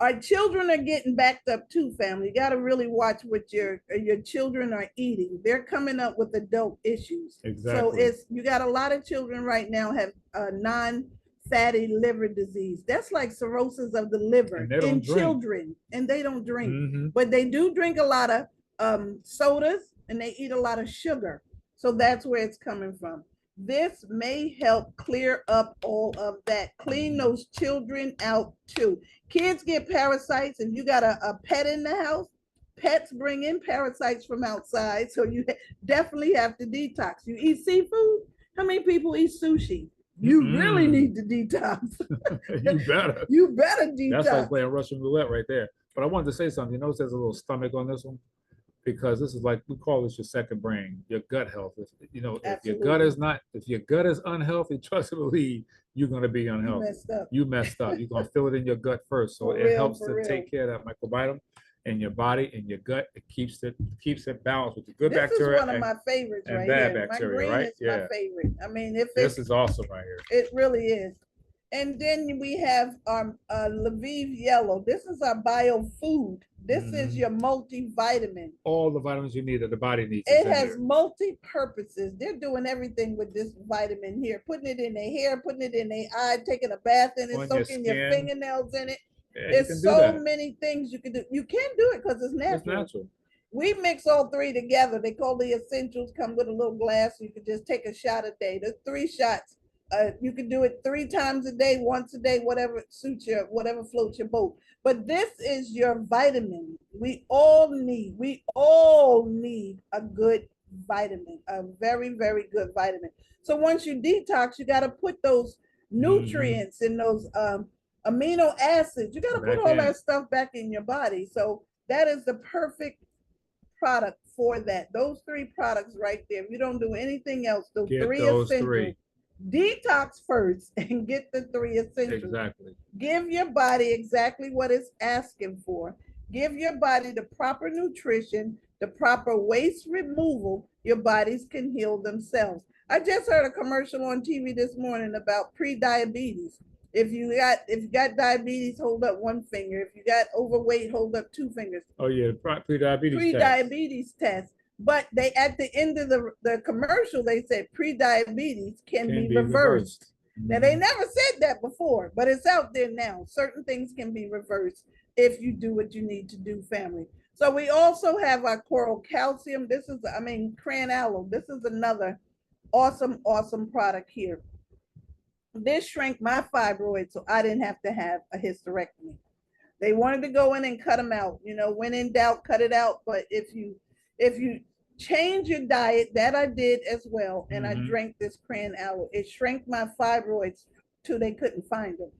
Our children are getting backed up too, family. You got to really watch what your children are eating. They're coming up with adult issues. So
Exactly.
it's you got a lot of children right now have non-fatty liver disease. That's like cirrhosis of the liver
And they
in
don't drink.
children, and they don't drink,
Mm-hmm.
but they do drink a lot of sodas and they eat a lot of sugar. So that's where it's coming from. This may help clear up all of that. Clean those children out too. Kids get parasites, and you got a pet in the house. Pets bring in parasites from outside, so you definitely have to detox. You eat seafood? How many people eat sushi? You really need to detox.
You better.
You better detox.
That's like playing Russian roulette right there. But I wanted to say something. You notice there's a little stomach on this one? Because this is like, we call this your second brain, your gut health. If, you know, if your gut is not, if your gut is unhealthy, trust and believe you're going to be unhealthy.
You messed up.
You messed up. You're going to feel it in your gut first. So
For
it
real,
helps
for
to
real.
take care of that microbiome in your body and your gut. It keeps it balanced with the good
This
bacteria.
is one of my favorites
and
right
bad
here.
bacteria,
My green
right?
is
Yeah.
my favorite. I mean, if
This
it's,
is awesome right here.
it really is. And then we have our Lviv yellow. This is our bio food. This is your multivitamin.
All the vitamins you need that the body needs.
It has multi-purposes. They're doing everything with this vitamin here, putting it in their hair, putting it in their eye, taking a bath in it, soaking your fingernails in it.
Yeah,
There's so many things you can do. You can do it because it's natural.
It's natural.
We mix all three together. They call the essentials, come with a little glass. You can just take a shot a day. There's 3 shots. You can do it 3 times a day, once a day, whatever suits your, whatever floats your boat. But this is your vitamin. We all need a good vitamin, a very, very good vitamin. So once you detox, you got to put those nutrients and those amino acids. You got to put all that stuff back in your body. So that is the perfect product for that. Those 3 products right there. If you don't do anything else, those 3 essentials. Detox first and get the 3 essentials.
Exactly.
Give your body exactly what it's asking for. Give your body the proper nutrition, the proper waste removal. Your bodies can heal themselves. I just heard a commercial on TV this morning about pre-diabetes. If you got diabetes, hold up 1 finger. If you got overweight, hold up 2 fingers.
Oh yeah, pre-diabetes.
Pre-diabetes test. But they, at the end of the commercial, they said pre-diabetes can be reversed. Now they never said that before, but it's out there now. Certain things can be reversed if you do what you need to do, family. So we also have our coral calcium. This is, I mean, cran aloe. This is another awesome, awesome product here. This shrank my fibroids, so I didn't have to have a hysterectomy. They wanted to go in and cut them out. You know, when in doubt, cut it out. But if you change your diet, that I did as well, and I drank this cran aloe. It shrank my fibroids till they couldn't find them.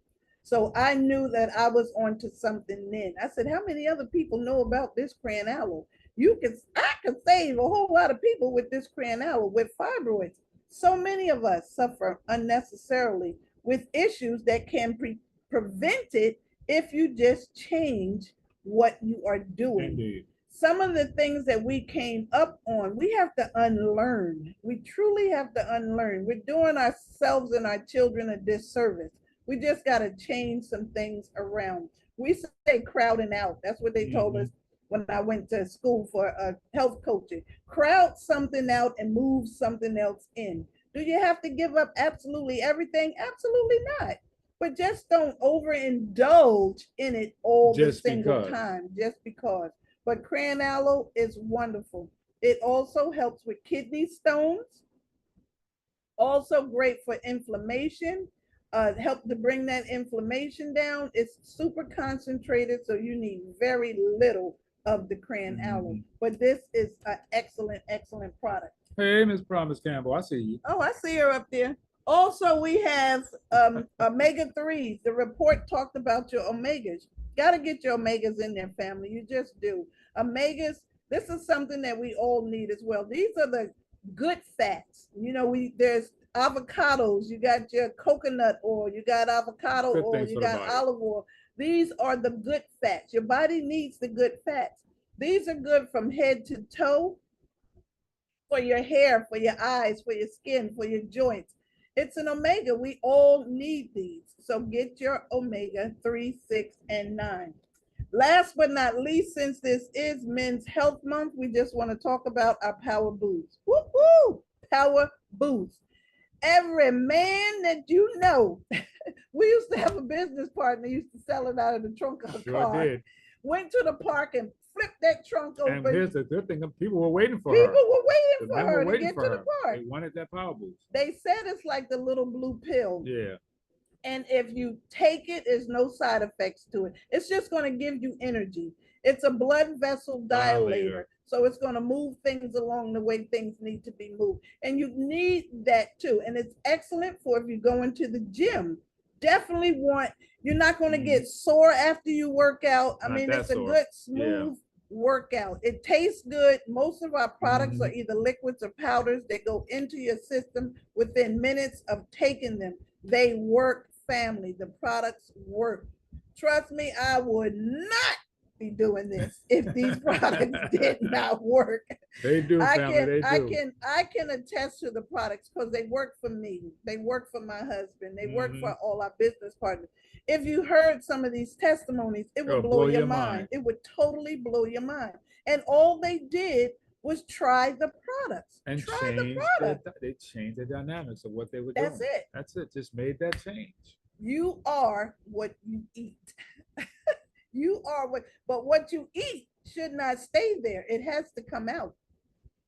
So I knew that I was onto something then. I said, how many other people know about this cran aloe? I could save a whole lot of people with this cran aloe with fibroids. So many of us suffer unnecessarily with issues that can be prevented if you just change what you are doing.
Indeed.
Some of the things that we came up on, we have to unlearn. We truly have to unlearn. We're doing ourselves and our children a disservice. We just got to change some things around. We say crowding out. That's what they told us when I went to school for health coaching. Crowd something out and move something else in. Do you have to give up absolutely everything? Absolutely not. But just don't overindulge in it all the single time, just because. But cran aloe is wonderful. It also helps with kidney stones. Also great for inflammation. Help to bring that inflammation down. It's super concentrated, so you need very little of the cran aloe. But this is an excellent, excellent product.
Hey, Ms. Promise Campbell, I see you.
Oh, I see her up there. Also, we have omega-3s. The report talked about your omegas. Got to get your omegas in there, family. You just do. Omegas, this is something that we all need as well. These are the good fats. You know, there's avocados, you got your coconut oil, you got avocado oil, you got olive oil. These are the good fats. Your body needs the good fats. These are good from head to toe, for your hair, for your eyes, for your skin, for your joints. It's an omega. We all need these. So get your omega 3, 6, and 9. Last but not least, since this is Men's Health Month, we just want to talk about our power booths. Woo-hoo! Power booths. Every man that you know, we used to have a business partner used to sell it out of the trunk of a car.
Did.
Went to the park and flipped that trunk
And
open.
here's the good thing: people were waiting for
People
her.
were waiting
The
for
men
her
were
to
waiting
get
for
to
her.
the park.
They wanted that power boost.
They said it's like the little blue pill.
Yeah.
And if you take it, there's no side effects to it. It's just going to give you energy. It's a blood vessel dilator. So it's going to move things along the way things need to be moved. And you need that too. And it's excellent for if you go into the gym. Definitely want, you're not going to get sore after you work out. I mean, it's a good, smooth workout. It tastes good. Most of our products are either liquids or powders that go into your system within minutes of taking them. They work, family. The products work. Trust me, I would not be doing this if these products did not work.
They do, family. They
do. I can attest to the products because they work for me. They work for my husband. They work for all our business partners. If you heard some of these testimonies, it would blow your mind. It would totally blow your mind. And all they did was try the products.
And they changed the dynamics of what they were doing.
That's it.
That's it. Just made that change.
You are what you eat. You are but what you eat should not stay there. It has to come out.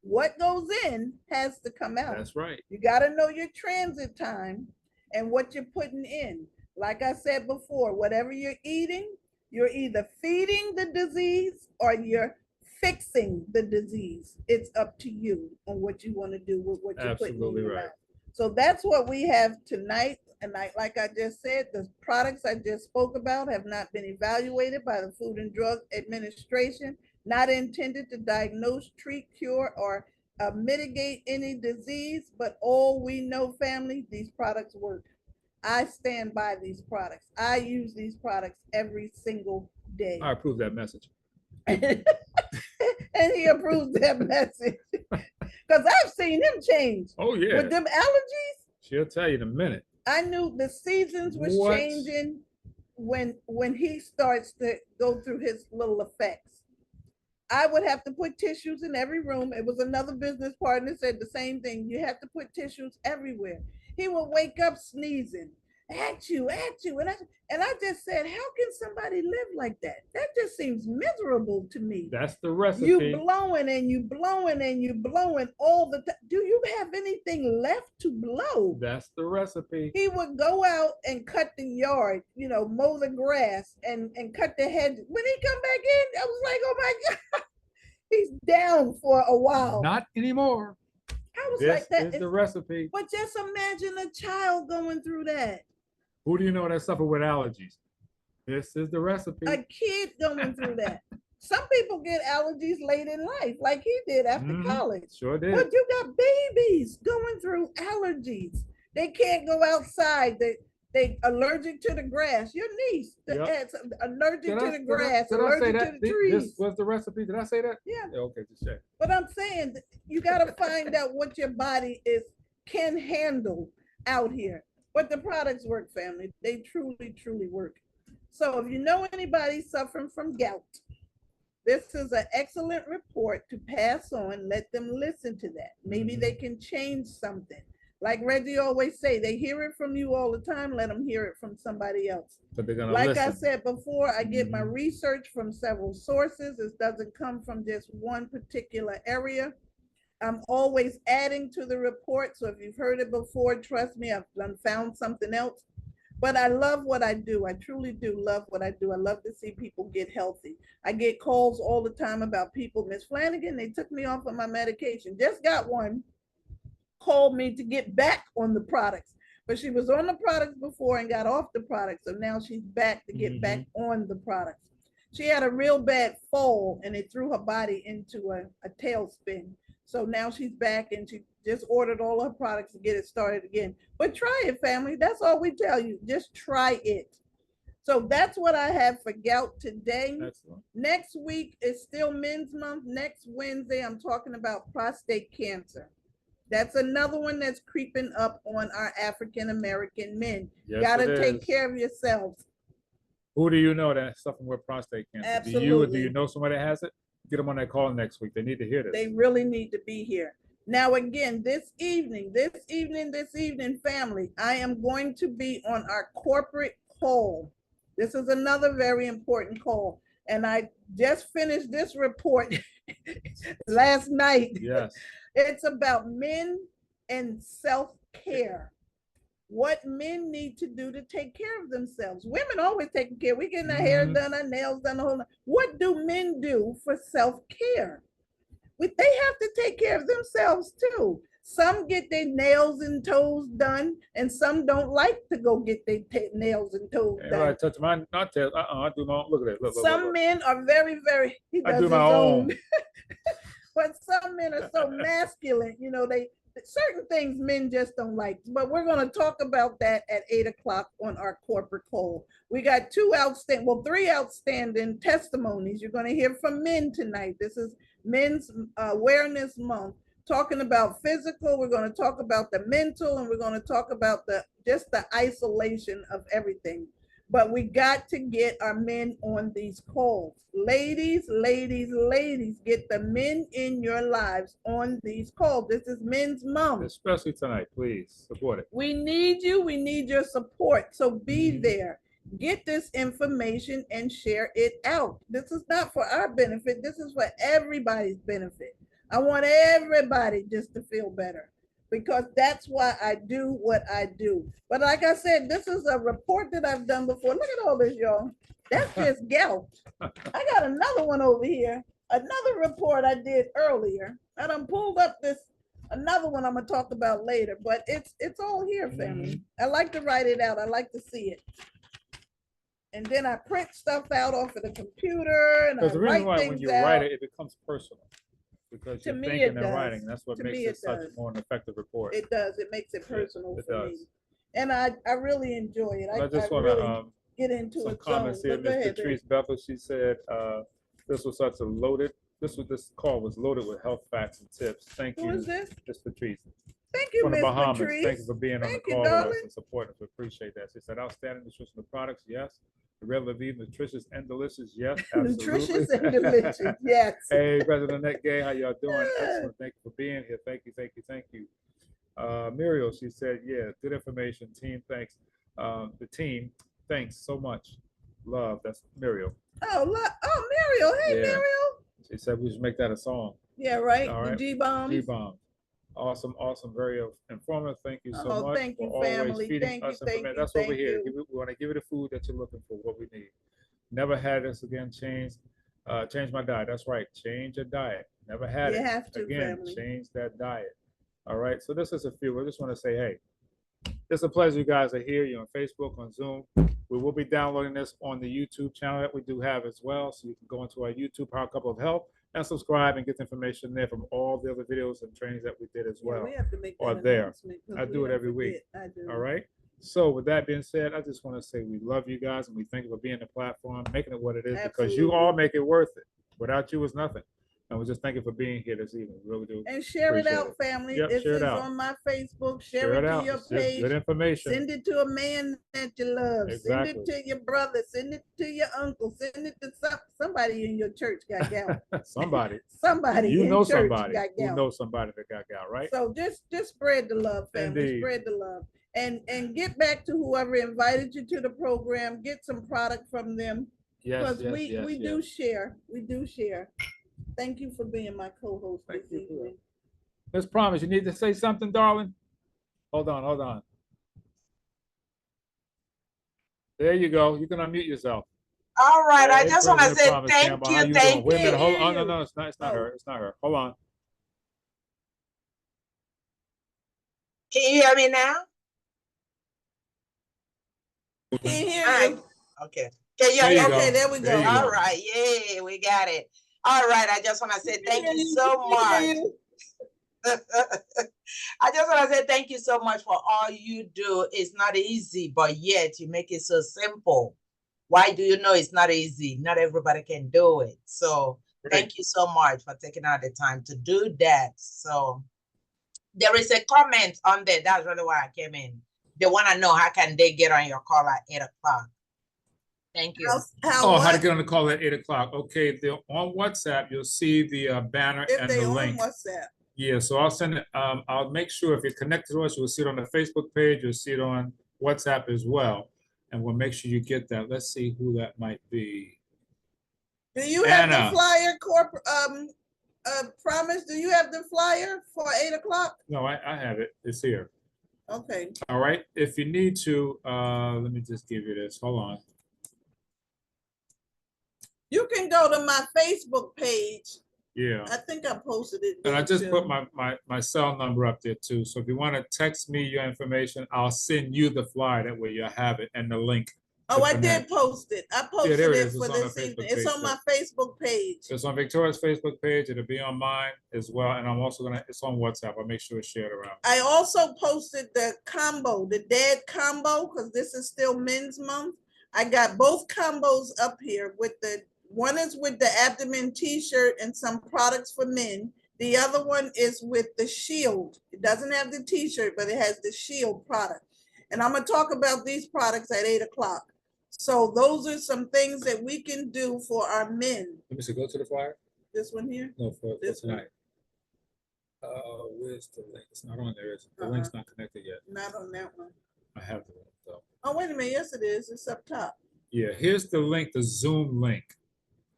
What goes in has to come out.
That's right.
You got to know your transit time and what you're putting in. Like I said before, whatever you're eating, you're either feeding the disease or you're fixing the disease. It's up to you on what you want to do with what you're putting in your mouth. So that's what we have tonight. And like I just said, the products I just spoke about have not been evaluated by the Food and Drug Administration, not intended to diagnose, treat, cure, or mitigate any disease. But all we know, family, these products work. I stand by these products. I use these products every single day.
I approve that message.
And he approves that message. Because I've seen him change.
Oh, yeah.
With them allergies.
She'll tell you in a minute.
I knew the seasons was changing when he starts to go through his little effects. I would have to put tissues in every room. It was another business partner said the same thing. You have to put tissues everywhere. He would wake up sneezing at you. And I just said, how can somebody live like that? That just seems miserable to me.
That's the recipe.
You blowing and you blowing and you blowing all the time. Do you have anything left to blow?
That's the recipe.
He would go out and cut the yard, mow the grass and cut the hedges. When he come back in, I was like, oh my God, he's down for a while.
Not anymore.
I was like, that
is the recipe.
But just imagine a child going through that.
Who do you know that suffer with allergies? This is the recipe.
A kid going through that. Some people get allergies late in life, like he did after college.
Sure did.
But you got babies going through allergies. They can't go outside. They allergic to the grass. Your niece, allergic to the grass, allergic to the trees.
This was the recipe. Did I say that?
Yeah.
Okay, just check.
But I'm saying you got to find out what your body can handle out here. But the products work, family. They truly, truly work. So if you know anybody suffering from gout, this is an excellent report to pass on. Let them listen to that. Maybe they can change something. Like Reggie always say, they hear it from you all the time. Let them hear it from somebody else.
But they're gonna
like
listen.
I said before, I get my research from several sources. It doesn't come from just one particular area. I'm always adding to the report. So if you've heard it before, trust me, I've found something else. But I love what I do. I truly do love what I do. I love to see people get healthy. I get calls all the time about people, Miss Flanagan, they took me off of my medication. Just got one, called me to get back on the products. But she was on the products before and got off the products. So now she's back to get back on the products. She had a real bad fall and it threw her body into a tailspin. So now she's back and she just ordered all her products to get it started again. But try it, family. That's all we tell you. Just try it. So that's what I have for gout today.
Excellent.
Next week is still Men's Month. Next Wednesday, I'm talking about prostate cancer. That's another one that's creeping up on our African American men.
Yes,
Got to take care of yourselves.
Who do you know that's suffering with prostate cancer?
Absolutely.
Do you, or do you know somebody that has it? Get them on that call next week. They need to hear this.
They really need to be here. Now, again, this evening, family, I am going to be on our corporate call. This is another very important call. And I just finished this report last night.
Yes.
It's about men and self-care. What men need to do to take care of themselves. Women always taking care. We getting our hair done, our nails done, the whole. What do men do for self-care? They have to take care of themselves too. Some get their nails and toes done, and some don't like to go get their nails and toes done.
I touch my not tail. I do my own. Look at it. Look,
some men are very, very. He does I do my own. But some men are so masculine. You know, certain things men just don't like. But we're going to talk about that at 8 o'clock on our corporate call. We got three outstanding testimonies. You're going to hear from men tonight. This is Men's Awareness Month. Talking about physical, we're going to talk about the mental, and we're going to talk about just the isolation of everything. But we got to get our men on these calls. Ladies, get the men in your lives on these calls. This is Men's Month.
Especially tonight, please support it.
We need you. We need your support. So be there. Get this information and share it out. This is not for our benefit. This is for everybody's benefit. I want everybody just to feel better, because that's why I do what I do. But like I said, this is a report that I've done before. Look at all this, y'all. That's just gout. I got another one over here. Another report I did earlier. I done pulled up another one I'm gonna talk about later, but it's all here, family. I like to write it out. I like to see it. And then I print stuff out off of the computer, and I write things
when you
out.
write it, it becomes personal. Because you're thinking and writing. That's what makes it such more an effective report.
It does. It makes it personal for me. And I really enjoy it.
I just want to
get into
some comments here. Ms. Patrice Bethel, she said this was such a loaded, this call was loaded with health facts and tips. Thank you.
Who is this?
Ms. Patrice.
Thank you, Ms. Patrice.
Thank you for being on the call with us and supporting us. We appreciate that. She said outstanding nutritional products, yes. Relevant, nutritious and delicious, yes, absolutely.
Nutritious and delicious, yes.
Hey, President Annette Gay, how y'all doing? Excellent. Thank you for being here. Thank you. Muriel, she said, yeah, good information. Team, thanks. The team, thanks so much. Love, that's Muriel.
Oh, Muriel. Hey, yeah. Muriel.
She said we should make that a song.
Yeah, right. All right. The G-bombs.
G-bombs. Awesome, very informative. Thank you so much.
Thank you, family. Thank you.
That's what we're here. We want to give you the food that you're looking for, what we need. Never had this again. Change my diet. That's right. Change your diet. Never had it.
You have to,
again,
family.
Change that diet. All right. So this is a few. I just want to say, hey, it's a pleasure you guys are here. You're on Facebook, on Zoom. We will be downloading this on the YouTube channel that we do have as well. So you can go into our YouTube, Power Couple of Health, and subscribe and get the information there from all the other videos and trainings that we did as well.
We have to make
that there. I do it every week.
I do.
All right. So with that being said, I just want to say we love you guys and we thank you for being the platform, making it what it is. Absolutely. Because you all make it worth it. Without you, it's nothing. And we just thank you for being here this evening. We really do.
And share it out, family.
Yep,
this
share it
is
out.
On my Facebook. Share it to your page.
Good information.
Send it to a man that you love.
Exactly.
Send it to your brother. Send it to your uncle. Send it to somebody in your church got gout.
Somebody.
You know somebody
who knows somebody that got gout, right?
So just spread the love, family. Indeed. Spread the love. And get back to whoever invited you to the program. Get some product from them.
Yes,
because we do share. We do share. Thank you for being my co-host this evening.
Miss Promise, you need to say something, darling? Hold on. There you go. You can unmute yourself.
All right. I just want to say thank you.
Wait a minute. Hold on. No, it's not her. It's not her. Hold on.
Can you hear me now?
Can you hear you?
Okay. Can you hear me?
Okay, there we go.
All right. Yay, we got it. All right, I just want to say thank you so much. I just want to say thank you so much for all you do. It's not easy, but yet you make it so simple. Why do you know it's not easy? Not everybody can do it. So thank you so much for taking out the time to do that. So there is a comment on there. That's really why I came in. They want to know how can they get on your call at 8 o'clock. Thank you.
Oh, how to
what?
get on the call at 8 o'clock. Okay, on WhatsApp, you'll see the banner
If
and
they
the
on
link.
WhatsApp.
Yeah, so I'll send it. I'll make sure if you're connected to us, you'll see it on the Facebook page. You'll see it on WhatsApp as well, and we'll make sure you get that. Let's see who that might be.
Do you have the
Anna.
flyer, Promise? Do you have the flyer for 8 o'clock?
No, I have it. It's here.
Okay.
All right. If you need to, let me just give you this. Hold on.
You can go to my Facebook page.
Yeah.
I think I posted it.
And I just
too.
put my cell number up there too. So if you want to text me your information, I'll send you the flyer. That way you have it and the link.
Oh, I did post it. I posted
there it
it
is.
for
It's on
this
the Facebook
evening. It's
page,
on my
so-
Facebook page.
It's on Victoria's Facebook page. It'll be on mine as well. And I'm also it's on WhatsApp. I'll make sure it's shared around.
I also posted the combo, the dad combo, because this is still Men's Month. I got both combos up here with one is with the abdomen t-shirt and some products for men. The other one is with the shield. It doesn't have the t-shirt, but it has the shield product. And I'm gonna talk about these products at 8 o'clock. So those are some things that we can do for our men.
Let me see. Go to the flyer.
This one here?
No, for
This one.
tonight. Where's the link? It's not on there. The link's not connected yet.
Not on that one.
I have the link though.
Oh, wait a minute. Yes, it is. It's up top.
Yeah, here's the link, the Zoom link,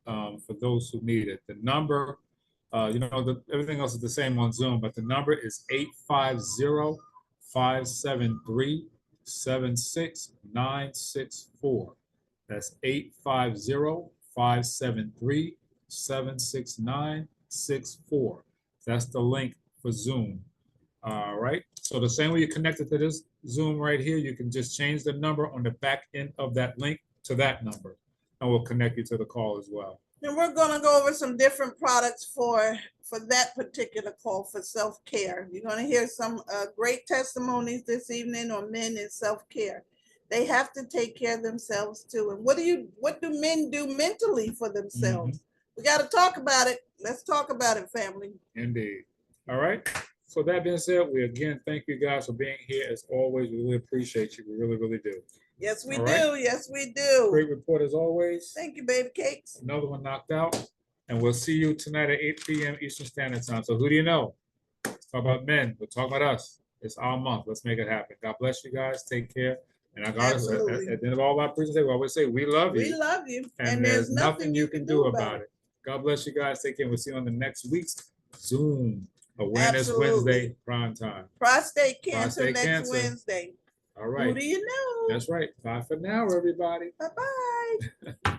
for those who need it. The number, everything else is the same on Zoom, but the number is 850-573-76964. That's 850-573-76964. That's the link for Zoom. All right. So the same way you're connected to this Zoom right here, you can just change the number on the back end of that link to that number, and we'll connect you to the call as well.
And we're going to go over some different products for that particular call for self-care. You're going to hear some great testimonies this evening on men and self-care. They have to take care of themselves too. And what do men do mentally for themselves? We got to talk about it. Let's talk about it, family.
Indeed. All right. So that being said, we again thank you guys for being here. As always, we really appreciate you. We really, really do.
Yes, we
All
do.
right.
Yes, we do.
Great report as always.
Thank you, baby cakes.
Another one knocked out. And we'll see you tonight at 8 p.m. Eastern Standard Time. So who do you know? Let's talk about men. We'll talk about us. It's our month. Let's make it happen. God bless you guys. Take care. And I got us at the end of all our presentations, we always say, we love you.
We love you.
And there's nothing you can do about it. God bless you guys. Take care. We'll see you on the next week's Zoom Awareness Wednesday prime time.
Prostate cancer next Wednesday.
All right.
Who do you know?
That's right. Bye for now, everybody.
Bye-bye.